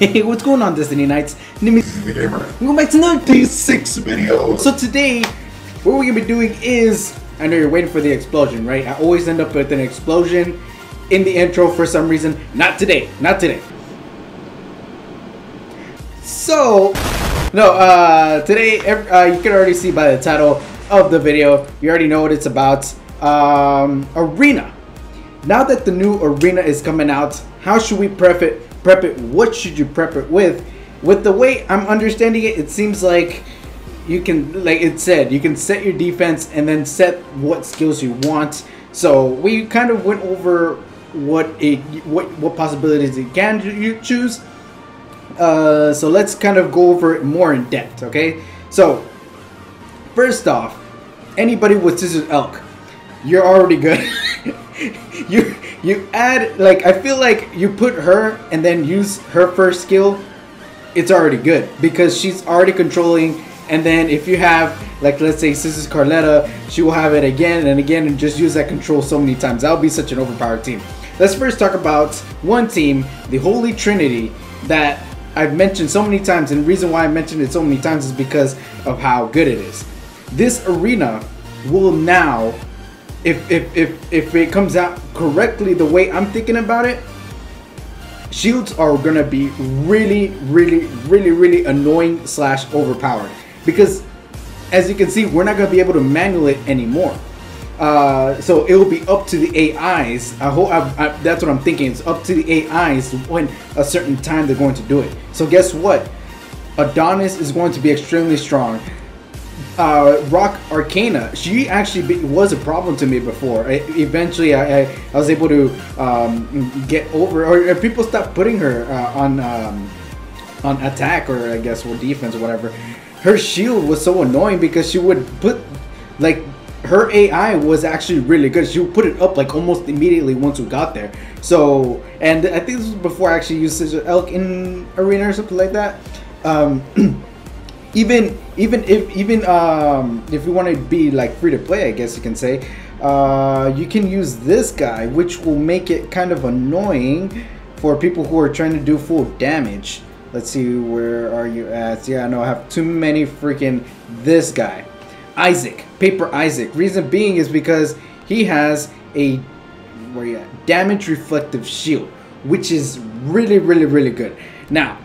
Hey, what's going on, Destiny Knights? Name is Gamer. Welcome back to another D6 video. So today, what we're gonna be doing is, I know you're waiting for the explosion, right? I always end up with an explosion in the intro for some reason. Not today, not today. So, no, today, you can already see by the title of the video, you already know what it's about. Arena. Now that the new Arena is coming out, how should we prep it? What should you prep it with? With the way I'm understanding it, it seems like you can, like it said, you can set your defense and then set what skills you want. So we kind of went over what possibilities you can choose. So let's kind of go over it more in depth. Okay. So first off, anybody with Scissors Elk, you're already good. You add, like, I feel like you put her and then use her first skill, it's already good because she's already controlling. And then if you have, like, let's say Scissors Carletta, she will have it again and again and just use that control so many times. That would be such an overpowered team. Let's first talk about one team, the Holy Trinity, that I've mentioned so many times, and the reason why I mentioned it so many times is because of how good it is. This Arena will now, if it comes out correctly the way I'm thinking about it, shields are gonna be really annoying / overpowered, because as you can see, we're not gonna be able to manual it anymore. So it will be up to the AIs. That's what I'm thinking. It's up to the AIs when a certain time they're going to do it. So guess what? Adonis is going to be extremely strong. Rock Arcana, she actually was a problem to me before. Eventually I was able to get over, or people stopped putting her on attack, or I guess, or defense or whatever. Her shield was so annoying because she would put, like, her AI was actually really good. She would put it up like almost immediately once we got there. So, and I think this was before I actually used Scissors Elk in Arena or something like that. Even if you want to be like free to play, I guess you can say, you can use this guy, which will make it kind of annoying for people who are trying to do full damage. Let's see, where are you at? Yeah, no, I have too many freaking this guy, Isaac, Paper Isaac. Reason being is because he has a damage reflective shield, which is really good. Now,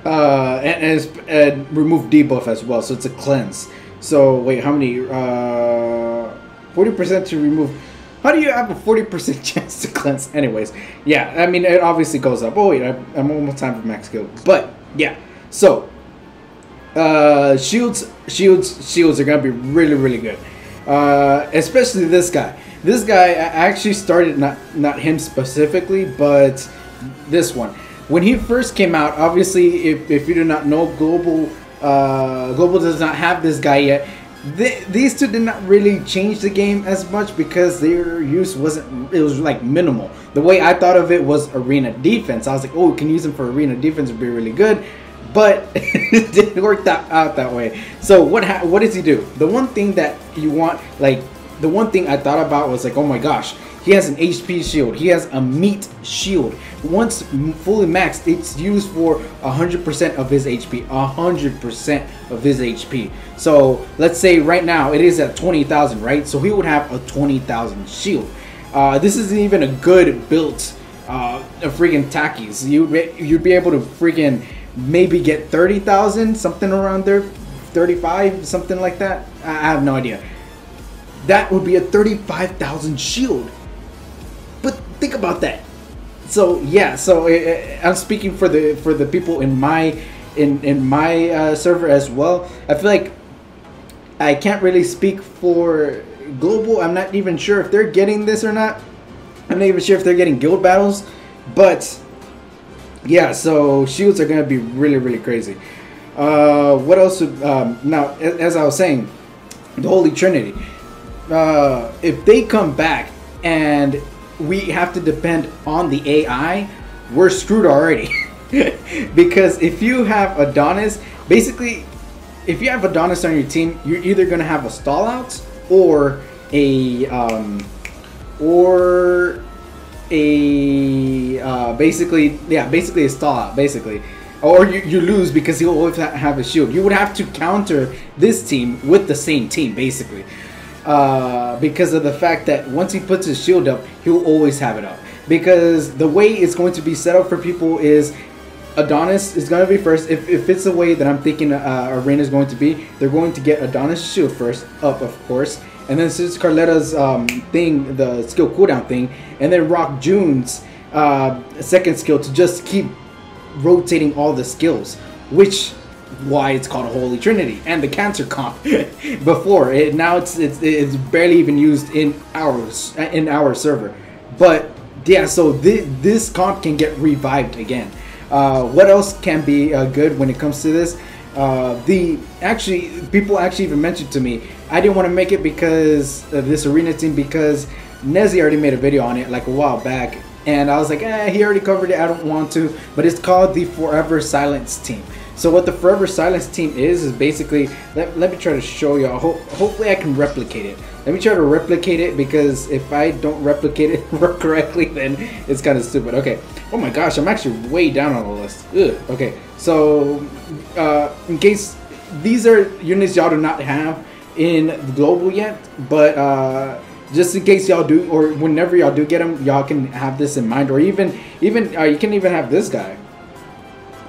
and remove debuff as well, so it's a cleanse. So wait, how many? 40% to remove. How do you have a 40% chance to cleanse? Anyways, yeah, I mean, it obviously goes up. Oh wait, I'm almost time for max skill. But yeah, so shields are gonna be really good. Especially this guy. This guy, I actually started, not him specifically, but this one. When he first came out, obviously, if you do not know, Global does not have this guy yet. These two did not really change the game as much because their use it was like minimal. The way I thought of it was Arena defense. I was like, oh, we can use him for Arena defense, would be really good. But it didn't work out that way. So what does he do? The one thing that you want, like, the one thing I thought about was like, oh my gosh, he has an HP shield. He has a meat shield. Once fully maxed, it's used for 100% of his HP. 100% of his HP. So let's say right now it is at 20,000, right? So he would have a 20,000 shield. This isn't even a good built freaking Takis. You'd be able to freaking maybe get 30,000, something around there, 35, something like that. I have no idea. That would be a 35,000 shield. But think about that. So yeah, so I'm speaking for the people in my server as well. I feel like I can't really speak for Global. I'm not even sure if they're getting this or not. I'm not even sure if they're getting guild battles. But yeah, so shields are gonna be really crazy. What else? Now, as I was saying, the Holy Trinity. If they come back and we have to depend on the AI, we're screwed already. Because if you have Adonis, basically, if you have Adonis on your team, you're either gonna have a stall out or a a basically a stall out, basically. Or you lose because he'll always have a shield. You would have to counter this team with the same team, basically. Because of the fact that once he puts his shield up, he'll always have it up. Because the way it's going to be set up for people is Adonis is going to be first. If it's the way that I'm thinking Arena is going to be, they're going to get Adonis' shield first up, of course. And then since Carletta's thing, the skill cooldown thing, and then rock June's second skill to just keep rotating all the skills, which why it's called a Holy Trinity. And the cancer comp before it, now it's barely even used in our server. But yeah, so this comp can get revived again. What else can be good when it comes to this? People actually even mentioned to me, I didn't want to make it because of this arena team, because Nezzy already made a video on it like a while back, and I was like, he already covered it, I don't want to. But it's called the Forever Silence team. So what the Forever Silence team is basically, let me try to show you. Hopefully I can replicate it. Let me try to replicate it, because if I don't replicate it correctly, then it's kind of stupid. Okay. Oh my gosh, I'm actually way down on the list. Ugh. Okay. So in case these are units y'all do not have in the global yet, but just in case y'all do, or whenever y'all do get them, y'all can have this in mind. Or even you can even have this guy.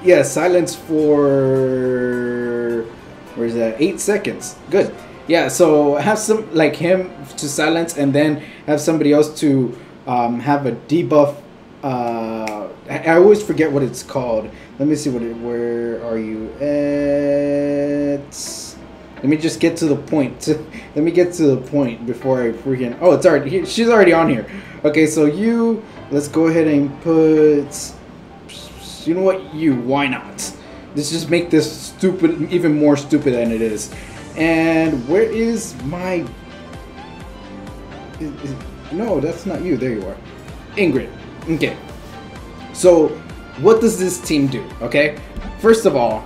Yeah, silence for, where is that? 8 seconds. Good. Yeah, so have some like him to silence, and then have somebody else to have a debuff. I always forget what it's called. Let me see where are you at? Let me just get to the point. Let me get to the point before I freaking. Oh, it's already. She's already on here. Okay, so let's go ahead and put. You know what? Why not? Let's just make this stupid, even more stupid than it is. And where is my... No, that's not you. There you are. Ingrid. Okay. So, what does this team do? Okay. First of all,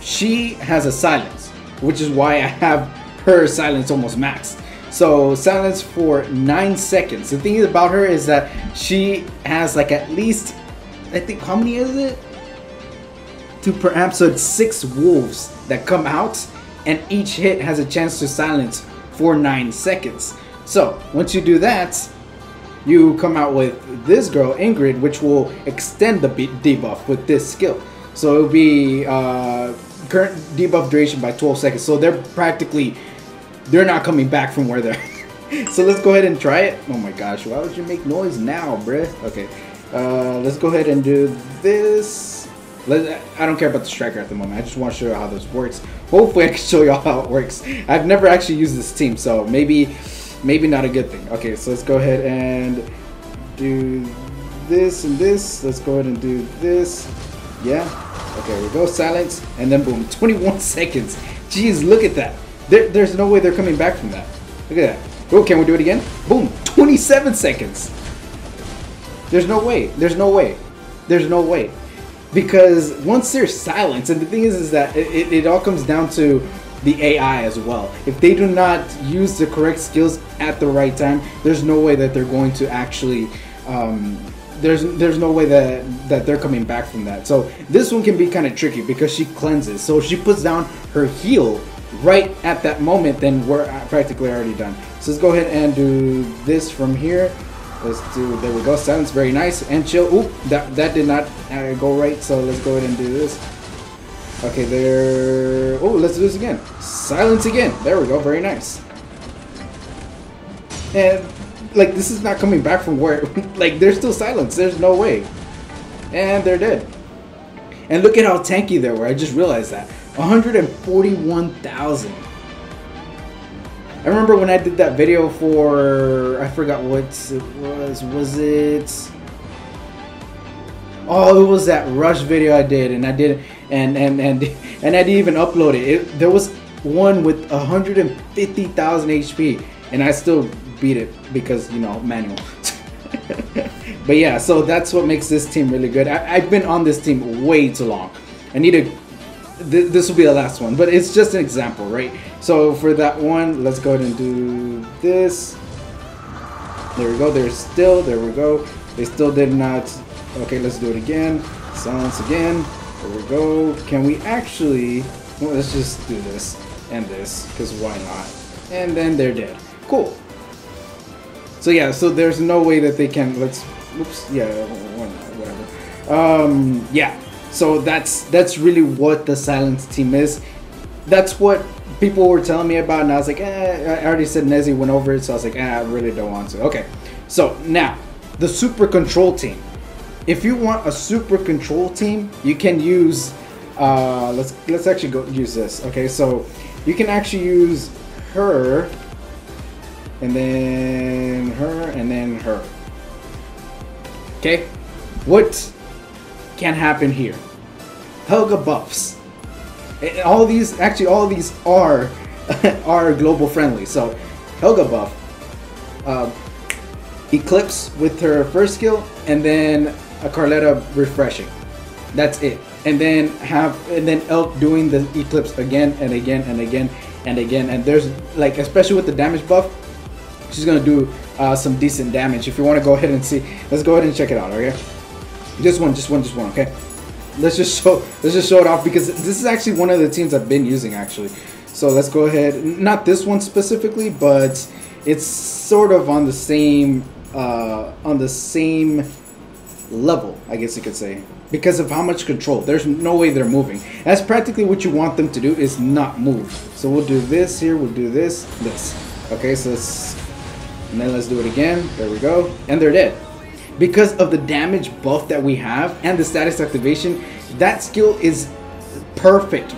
she has a silence, which is why I have her silence almost maxed. So silence for 9 seconds. The thing about her is that she has like at least, I think, how many is it? 2 per amp, so it's 6 wolves that come out, and each hit has a chance to silence for 9 seconds. So once you do that, you come out with this girl, Ingrid, which will extend the debuff with this skill. So it'll be current debuff duration by 12 seconds. So they're not coming back from where they're. So let's go ahead and try it. Oh my gosh, why would you make noise now, bruh? Okay, let's go ahead and do this. I don't care about the striker at the moment. I just want to show you how this works. Hopefully I can show you all how it works. I've never actually used this team, so maybe not a good thing. Okay, so let's go ahead and do this and this. Let's go ahead and do this. Yeah. Okay, we go silence, and then boom, 21 seconds. Jeez, look at that. There's no way they're coming back from that. Look at that. Oh, can we do it again? Boom, 27 seconds. There's no way. There's no way. There's no way. Because once there's silence, and the thing is that it all comes down to the AI as well. If they do not use the correct skills at the right time, there's no way that they're going to actually there's no way that they're coming back from that. So this one can be kind of tricky because she cleanses. So if she puts down her heal right at that moment, then we're practically already done. So let's go ahead and do this from here. There we go, silence, very nice, and chill. Oop, that did not go right, so let's go ahead and do this. Okay, there. Oh, let's do this again. Silence again. There we go, very nice. And like, this is not coming back from where, like, there's still silence. There's no way. And they're dead. And look at how tanky they were. I just realized that. 141,000. I remember when I did that video for, I forgot what it was. Was it? Oh, it was that Rush video I did, and I did, and I didn't even upload it. There was one with 150,000 HP, and I still beat it because, you know, manual. But yeah, so that's what makes this team really good. I've been on this team way too long. I need to. This will be the last one, but it's just an example, right? So for that one, let's go ahead and do this. There we go. There's still. There we go. They still did not. Okay, let's do it again. Silence again. There we go. Can we actually... Well, let's just do this and this, because why not? And then they're dead. Cool. So yeah, so there's no way that they can... Let's... Oops. Yeah, why not? Whatever. Yeah. So that's really what the Silence team is. That's what people were telling me about, and I was like, I already said Nezzy went over it, so I was like, I really don't want to. Okay. So now, the Super Control team. If you want a Super Control team, you can use... let's actually go use this. Okay, so you can actually use her, and then her, and then her. Okay, what can happen here? Helga buffs. And all of these are are global friendly. So Helga buff, Eclipse with her first skill, and then a Carletta refreshing. That's it. And then Elk doing the Eclipse again and again and again and again. And there's like, especially with the damage buff, she's gonna do some decent damage. If you want to go ahead and see, let's go ahead and check it out. Okay, just one. Okay, let's just show it off, because this is actually one of the teams I've been using actually. So let's go ahead. Not this one specifically, but it's sort of on the same level, I guess you could say, because of how much control. There's no way they're moving. That's practically what you want them to do, is not move. So we'll do this here, we'll do this. Okay, so and then let's do it again. There we go. And they're dead. Because of the damage buff that we have and the status activation, that skill is perfect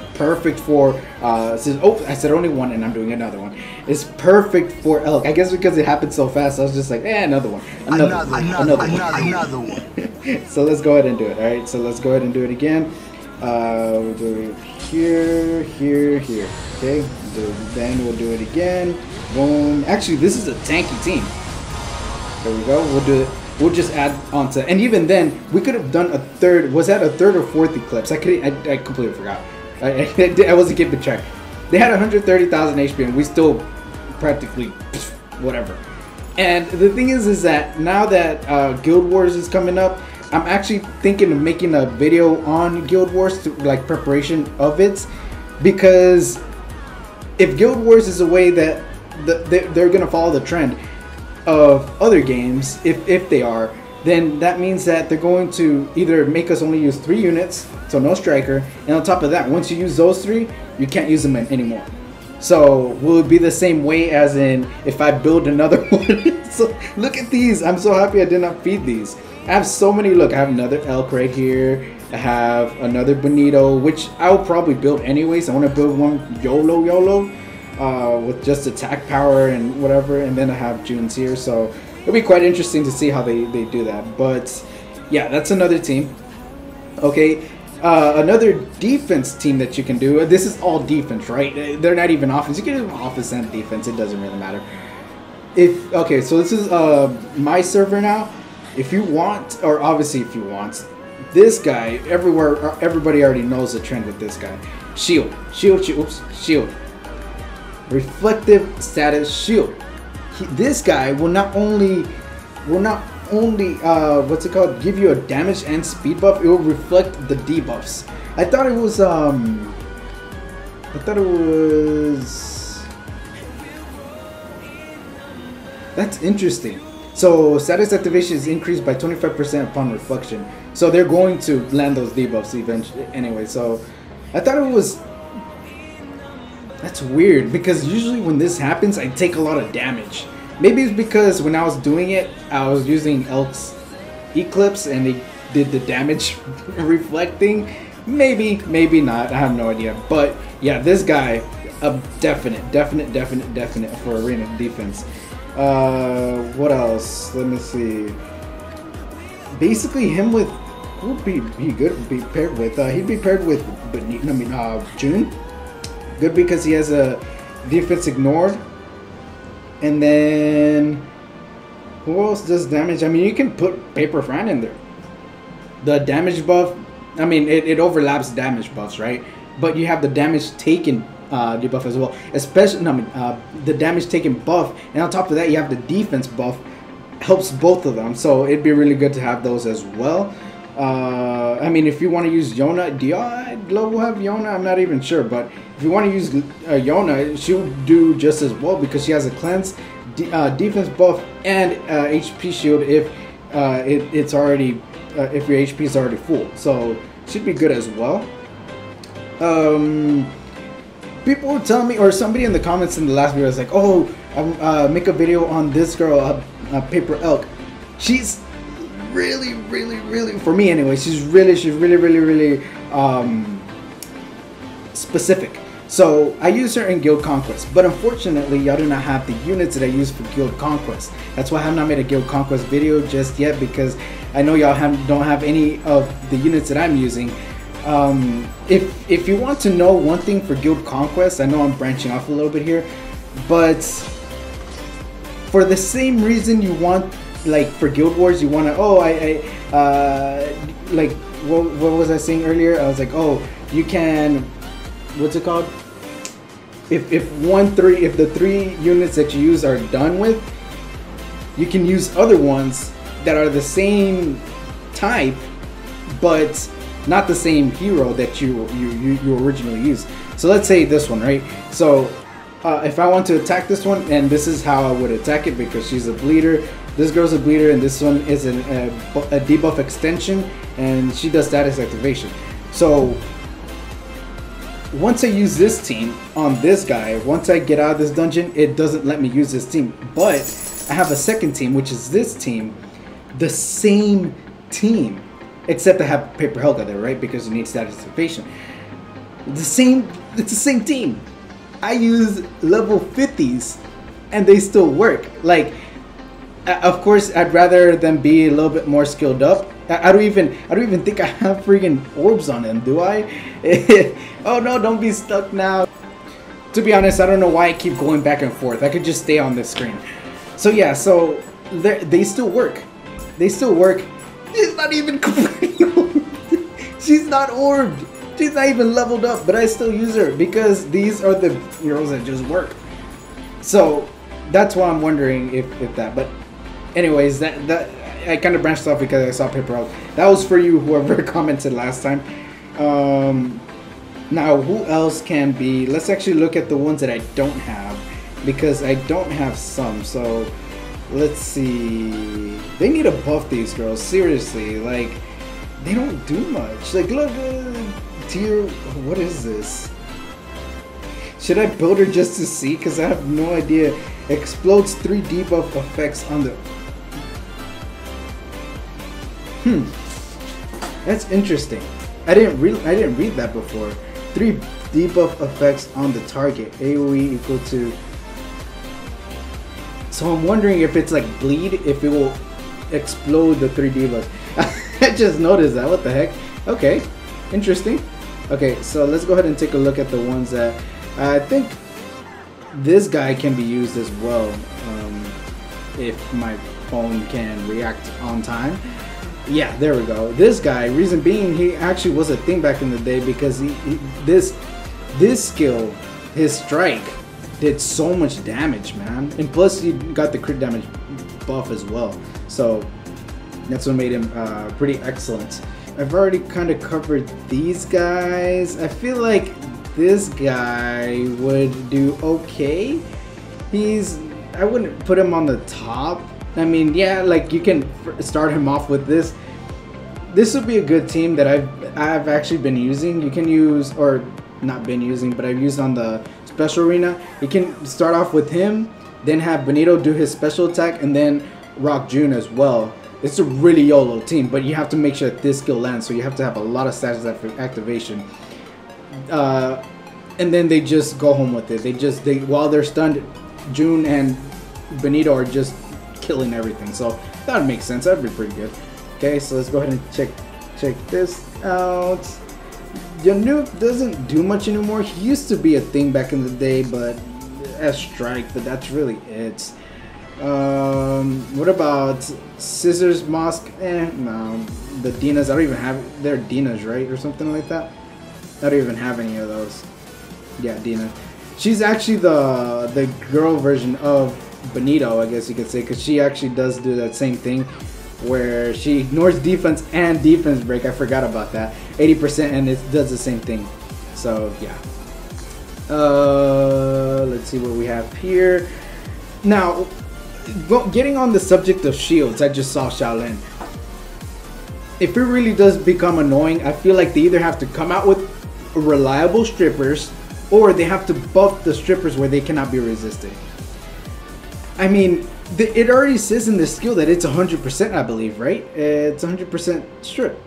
for I said only one, and I'm doing another one. It's perfect for Elk. I guess because it happened so fast, I was just like, another one. Another one. So let's go ahead and do it. Alright, so let's go ahead and do it again. We'll do it here. Okay, then we'll do it again. Boom. Actually, this is a tanky team. There we go. We'll do it. We'll just add on to, and even then, we could have done a third. Was that a third or fourth Eclipse? I completely forgot. I wasn't keeping track. They had 130,000 HP, and we still practically whatever. And the thing is that now that Guild Wars is coming up, I'm actually thinking of making a video on Guild Wars, to, like, preparation of it, because if Guild Wars is a way that they're gonna follow the trend of other games, if they are, then that means that they're going to either make us only use 3 units, so no striker, and on top of that, once you use those 3, you can't use them anymore. So will it be the same way as in if I build another one? So look at these. I'm so happy I did not feed these. I have so many. Look, I have another Elk right here. I have another Bonito, which I will probably build anyways. I want to build one YOLO with just attack power and whatever, and then I have June's here, so it'll be quite interesting to see how they do that. But yeah, that's another team. Okay, another defense team that you can do. This is all defense, right? They're not even offense. You can do offense and defense. It doesn't really matter. Okay, so this is my server now. If you want, or obviously if you want, this guy everybody already knows the trend with this guy. Shield. Reflective status shield. This guy will not only what's it called, give you a damage and speed buff, it will reflect the debuffs. I thought it was that's interesting. So status activation is increased by 25% upon reflection. So they're going to land those debuffs eventually anyway. So I thought it was, that's weird, because usually when this happens, I take a lot of damage. Maybe it's because when I was doing it, I was using Elk's Eclipse and they did the damage reflecting. Maybe not. I have no idea. But yeah, this guy, a definite for arena defense. What else? Let me see. Basically, him with, who would be good to be paired with? He'd be paired with, June. Good because he has a defense ignored. And then who else does damage? I mean, you can put Paper Fran in there. The damage buff, I mean, it overlaps damage buffs, right? But you have the damage taken debuff as well. Especially, the damage taken buff, and on top of that, you have the defense buff helps both of them. So it'd be really good to have those as well. I mean, if you want to use Yona, do Global have Yona? I'm not even sure, but if you want to use Yona, she'll do just as well because she has a cleanse, defense buff, and HP shield if it's already if your HP is already full. So should be good as well. People were telling me, or somebody in the comments in the last video was like, "Oh, make a video on this girl, Paper Elk. She's really, for me anyway. She's really specific. So I use her in Guild Conquest, but unfortunately, y'all do not have the units that I use for Guild Conquest. That's why I have not made a Guild Conquest video just yet, because I know y'all don't have any of the units that I'm using. If you want to know one thing for Guild Conquest, I know I'm branching off a little bit here, but for the same reason you want, like for Guild Wars, you want to, like what was I saying earlier? I was like, oh, you can, what's it called? If the 3 units that you use are done with, you can use other ones that are the same type, but not the same hero that you originally used. So let's say this one, right? So if I want to attack this one, and this is how I would attack it, because she's a bleeder, this girl's a bleeder, and this one is a debuff extension, and she does status activation. So once I use this team on this guy, once I get out of this dungeon, it doesn't let me use this team. But I have a second team, which is this team, the same team, except I have Paper Helga there, right? Because you need status activation. It's the same team. I use level 50s, and they still work. Like, of course, I'd rather them be a little bit more skilled up. I don't even think I have freaking orbs on them, do I? Oh no, don't be stuck now. To be honest, I don't know why I keep going back and forth. I could just stay on this screen. So yeah, so they still work. They still work. She's not even completely orbed. She's not orbed. She's not even leveled up, but I still use her because these are the heroes that just work. So that's why I'm wondering if that. But anyways, that I kind of branched off because I saw Paper Elk. That was for you, whoever commented last time. Now, who else can be? Let's actually look at the ones that I don't have, because I don't have some. So let's see. They need to buff these girls, seriously. Like, they don't do much. Like, look, tier. What is this? Should I build her just to see? Because I have no idea. Explodes 3 debuff effects on the. That's interesting. I didn't read that before. 3 debuff effects on the target. AoE equal to. So I'm wondering if it's like bleed, if it will explode the 3 debuffs. I just noticed that. What the heck? Okay, interesting. Okay, so let's go ahead and take a look at the ones that I think this guy can be used as well, if my phone can react on time. Yeah, there we go. This guy, reason being, he actually was a thing back in the day, because this skill, his strike, did so much damage, man. And plus, he got the crit damage buff as well. So that's what made him pretty excellent. I've already kind of covered these guys. I feel like this guy would do okay. I wouldn't put him on the top. I mean, yeah, like you can start him off with this. This would be a good team that I've actually been using. You can use, or not been using, but I've used on the special arena. You can start off with him, then have Benito do his special attack, and then rock June as well. It's a really YOLO team, but you have to make sure that this skill lands, so you have to have a lot of status activation. And then they just go home with it. While they're stunned, June and Benito are just killing everything. So that would make sense. That'd be pretty good. Okay, so let's go ahead and check this out. Yanuke doesn't do much anymore. He used to be a thing back in the day, but as Strike, but that's really it. What about Scissors Mosque? No. The Dinas, I don't even have. They're Dinas, right, or something like that. I don't even have any of those. Yeah, Dina. She's actually the girl version of Benito, I guess you could say, because she actually does do that same thing where she ignores defense and defense break. I forgot about that. 80%, and it does the same thing. So yeah. Let's see what we have here. Now, getting on the subject of shields, I just saw Shaolin. If it really does become annoying, I feel like they either have to come out with reliable strippers, or they have to buff the strippers where they cannot be resisted. I mean, it already says in the skill that it's 100%, I believe, right? It's 100% strip.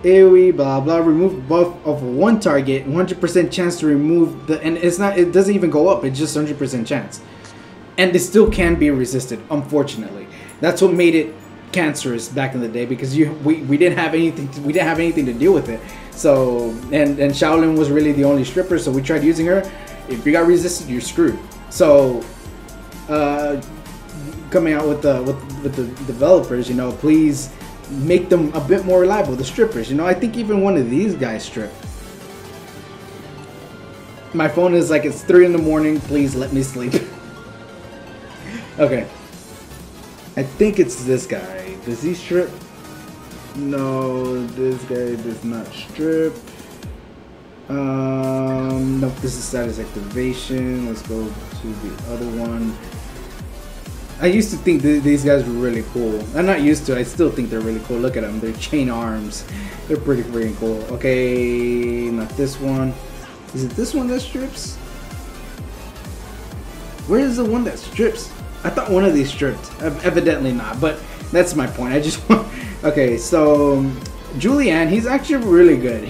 AoE, blah blah, remove buff of one target, 100% chance to remove the, and it's not, it doesn't even go up, it's just 100% chance. And it still can be resisted, unfortunately. That's what made it cancerous back in the day, because we didn't have anything to deal with it. So and Shaolin was really the only stripper, so we tried using her. If you got resisted, you're screwed. So coming out with the developers, you know, please make them a bit more reliable, the strippers. You know, I think even one of these guys strip. My phone is like, it's 3 in the morning, please let me sleep. Okay, I think it's this guy. Does he strip? No, this guy does not strip. Nope, this is status activation. Let's go to the other one. I used to think these guys were really cool. I'm not used to it. I still think they're really cool. Look at them. They're chain arms. They're pretty freaking cool. Okay, not this one. Is it this one that strips? Where is the one that strips? I thought one of these stripped. Evidently not, but that's my point. I just want... Okay, so Julian, he's actually really good.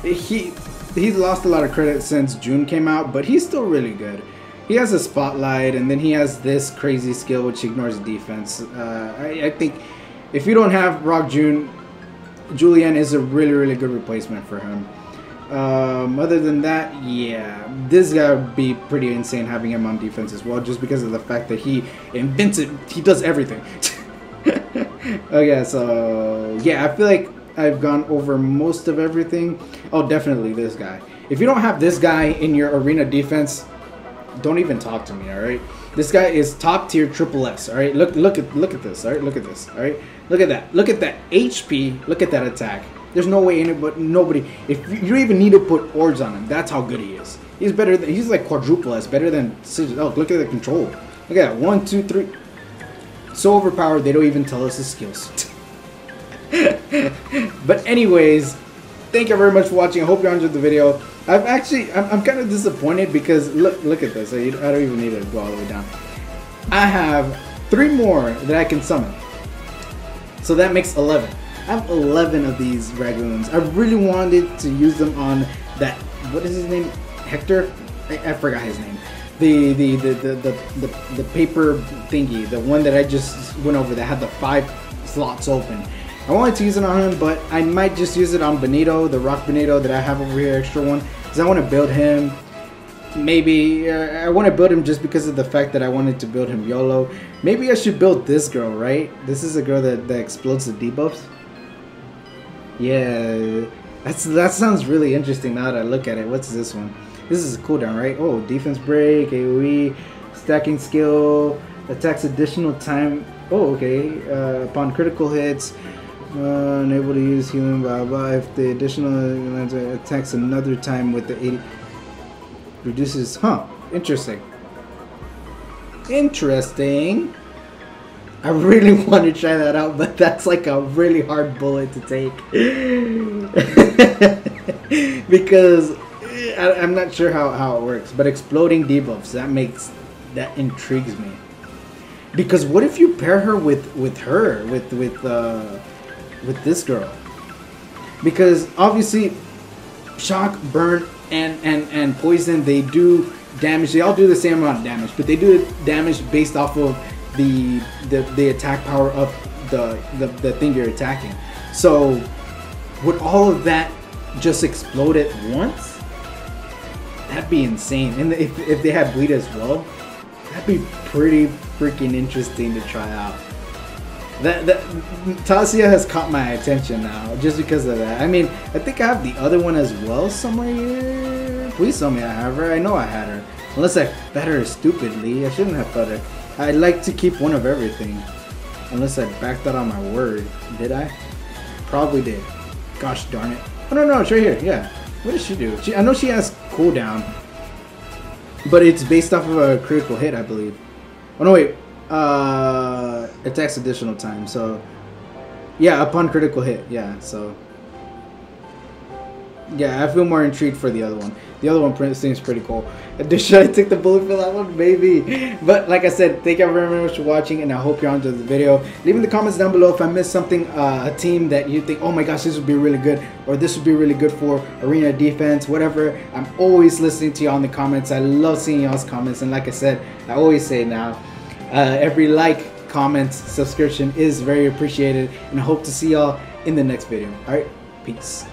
He's lost a lot of credit since June came out, but he's still really good. He has a spotlight, and then he has this crazy skill which ignores defense. I think if you don't have Rock June, Julian is a really good replacement for him. Other than that, yeah, this guy would be pretty insane having him on defense as well, just because of the fact that he invents it. He does everything. Okay, so yeah, I feel like I've gone over most of everything. Oh, definitely this guy. If you don't have this guy in your arena defense, don't even talk to me, all right? This guy is top tier triple S, all right? Look at this, all right? Look at this, all right? Look at that. Look at that HP. Look at that attack. There's no way nobody. If you don't even need to put orbs on him, that's how good he is. He's better than, he's like quadruple S, better than Scissors. Oh, look at the control. Look at that. 1, 2, 3. So overpowered, they don't even tell us his skills. But anyways, thank you very much for watching. I hope you enjoyed the video. I'm kind of disappointed because look at this. I don't even need to go all the way down. I have 3 more that I can summon, so that makes 11. I have 11 of these Dragoons. I really wanted to use them on that. What is his name? Hector? I forgot his name. The paper thingy, the one that I just went over that had the 5 slots open. I wanted to use it on him, but I might just use it on Benito, the Rock Benito that I have over here, extra one, because I want to build him. Maybe I want to build him just because of the fact that I wanted to build him YOLO. Maybe I should build this girl, right? This is a girl that explodes the debuffs. Yeah, that sounds really interesting now that I look at it. What's this one? This is a cooldown, right? Oh, defense break, AoE, stacking skill, attacks additional time. Oh, okay. Upon critical hits, unable to use healing, blah blah. If the additional attacks another time with the 80, reduces. Huh? Interesting. Interesting. I really want to try that out, but that's like a really hard bullet to take. Because I'm not sure how it works, but exploding debuffs, that intrigues me. Because what if you pair her with this girl? Because obviously shock, burn, and poison, they do damage. They all do the same amount of damage, but they do damage based off of the attack power of the thing you're attacking. So would all of that just explode at once? That'd be insane. And if they had bleed as well, that'd be pretty freaking interesting to try out. That Tasia has caught my attention now just because of that. I mean, I think I have the other one as well somewhere here. Please tell me I have her. I know I had her. Unless I fed her stupidly. I shouldn't have fed her. I like to keep one of everything. Unless I backed out on my word. Did I? Probably did. Gosh darn it. Oh no, it's right here. Yeah. What does she do? I know she has cooldown. But it's based off of a critical hit, I believe. Oh no, wait. Attacks additional time. So, yeah, upon critical hit. Yeah, so. Yeah, I feel more intrigued for the other one. The other one seems pretty cool. Should I take the bullet for that one? Maybe. But like I said, thank you very much for watching, and I hope you enjoyed the video. Leave in the comments down below if I missed something, a team that you think, oh my gosh, this would be really good, or this would be really good for arena defense, whatever. I'm always listening to y'all in the comments. I love seeing y'all's comments, and like I said, I always say now, every like, comment, subscription is very appreciated, and I hope to see y'all in the next video. Alright, peace.